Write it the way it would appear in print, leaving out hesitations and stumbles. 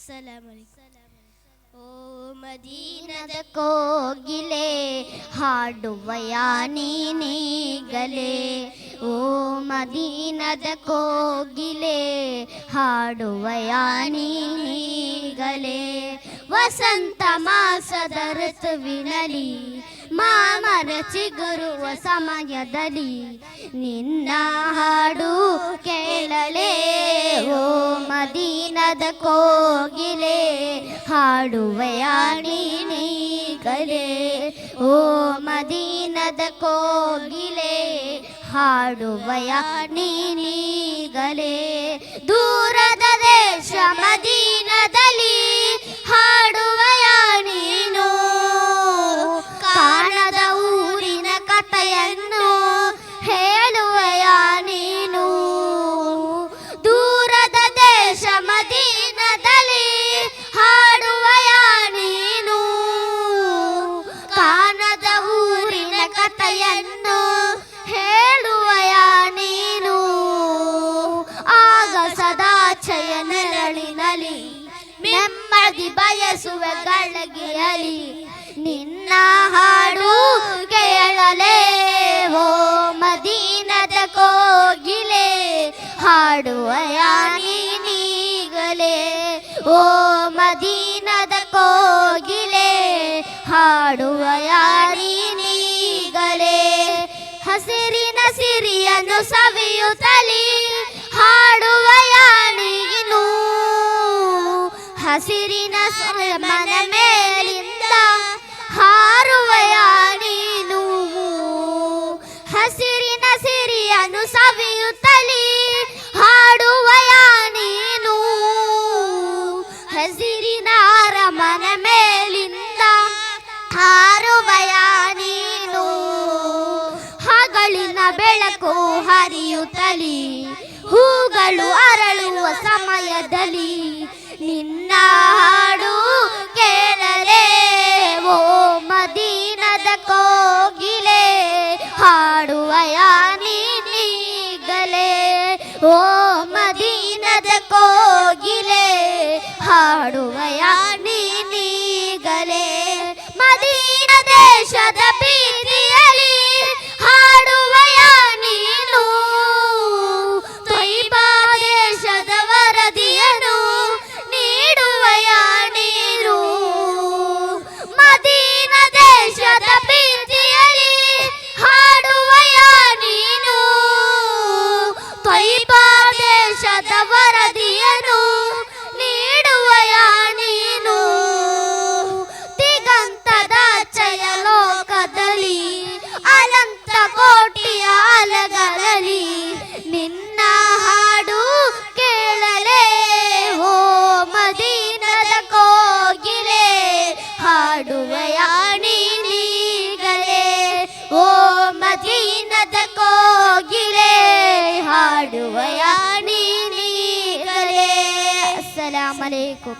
ಓ ಮದೀನದ ಕೋಗಿಲೆ ಹಾಡುವಯ ನೀನೀಗಲೇ, ಓ ಮದೀನದ ಕೋಗಿಲೆ ಹಾಡುವಯ ನೀನೀಗಲೇ. ವಸಂತ ಮಾಸದ ಋತುವಿನಲ್ಲಿ ಮಾಮರ ಚಿಗುರುವ ಸಮಯದಲ್ಲಿ ನಿನ್ನ ಹಾಡು ಕೇಳಲೇ, ಓ ಮದೀನದ ಕೋಗಿಲೆ ಹಾಡುವಯ ನೀನೀಗಲೇ, ಓ ಮದೀನದ ಕೋಗಿಲೆ ಹಾಡುವಯ ನೀನೀಗಲೇ. ದೂರದ ದೇಶ ಮದೀನದಲ್ಲಿ ಹಾಡುವಯ ನೀನು, ಕಾಣದ ಊರಿನ ಕಥೆಯನ್ನು ಹೇಳುವಯ ನೀನು. ದೂರದ ದೇಶ ಮದೀನದಲ್ಲಿ ಹಾಡುವಯ ನೀನು, ಕಾಣದ ಊರಿನ ಕಥೆಯನ್ನು ಹೇಳುವಯ ನೀನು. ಆಗ ಸದಾಚಯ ನೆರಳಿನಲ್ಲಿ ನೆಮ್ಮದಿ ಬಯಸುವೆ ಗಳಗಿಯಲಿ ನಿನ್ನ ಹಾಡು ಕೇಳಲೇ, ಓ ಮದೀನದ ಕೋಗಿಲೆ ಹಾಡುವಯ ನೀನೀಗಲೇ, ಓ ಮದೀನದ ಕೋಗಿಲೆ ಹಾಡುವಯ ನೀನೀಗಲೇ. ಹಸಿರಿನ ಸಿರಿಯನ್ನು ಸವಿಯುತ್ತಲಿ ಹಾಡುವಯ ನೀನು, ಹಸಿರಿನ ಮನ ಮೇಲಿಂದ ಹಾರುವಯ ನೀನು. ಹಸಿರಿನ ಸಿರಿಯನ್ನು ಸವಿಯುತ್ತಲಿ ಹಾಡುವಯ ನೀನು, ಹಸಿರಿನ ಅರಮನ ಮೇಲಿಂದ ಹಾರುವಯ ನೀನು. ಹಗಲಿನ ಬೆಳಕು ಹರಿಯುತ್ತಲಿ ಹೂಗಳು ಅರಳುವ ಸಮಯದಲ್ಲಿ ನಿನ್ನ ಹಾಡು ಕೇಳಲೇ, ಓ ಮದೀನದ ಕೋಗಿಲೆ ಹಾಡುವಯ ನೀನೀಗಲೇ, ಓ ಮದೀನದ ಕೋಗಿಲೆ ಹಾಡುವಯ ನೀನೀಗಲೇ. ಮದೀನ ದೇಶದ ಬೀದಿಯಲ್ಲಿ ಹಾಡುವಯ ನೀನು, ತೊಯ್ಬಾ ದೇಶದ ವರದಿಯನ್ನು ನೀಡುವಯ ನೀನು. ಮದೀನ ದೇಶದ ಬೀದಿಯಲ್ಲಿ ಹಾಡುವಯ ನೀನು, ತೊಯ್ಬಾ ದೇಶದ ವರದಿಯನ್ನು ನೀಡುವಯ ನೀನು. ದಿಗಂತದ ಅಚ್ಚಯ ಲೋಕದಲ್ಲಿ ಅನಂತ ಕೋಟಿಯ ಅಲೆಗಳಲ್ಲಿ ನಿನ್ನ ಹಾಡು ಕೇಳಲೇ, ಓ ಮದೀನದ ಕೋಗಿಲೆ ಹಾಡುವಯ ನೀನೀಗಲೇ, ಓ ಮದೀನದ ಕೋಗಿಲೆ ಹಾಡುವಯ ನೀನೀಗಲೇ. ಅಸ್ಸಲಾಮು ಅಲೈಕುಂ.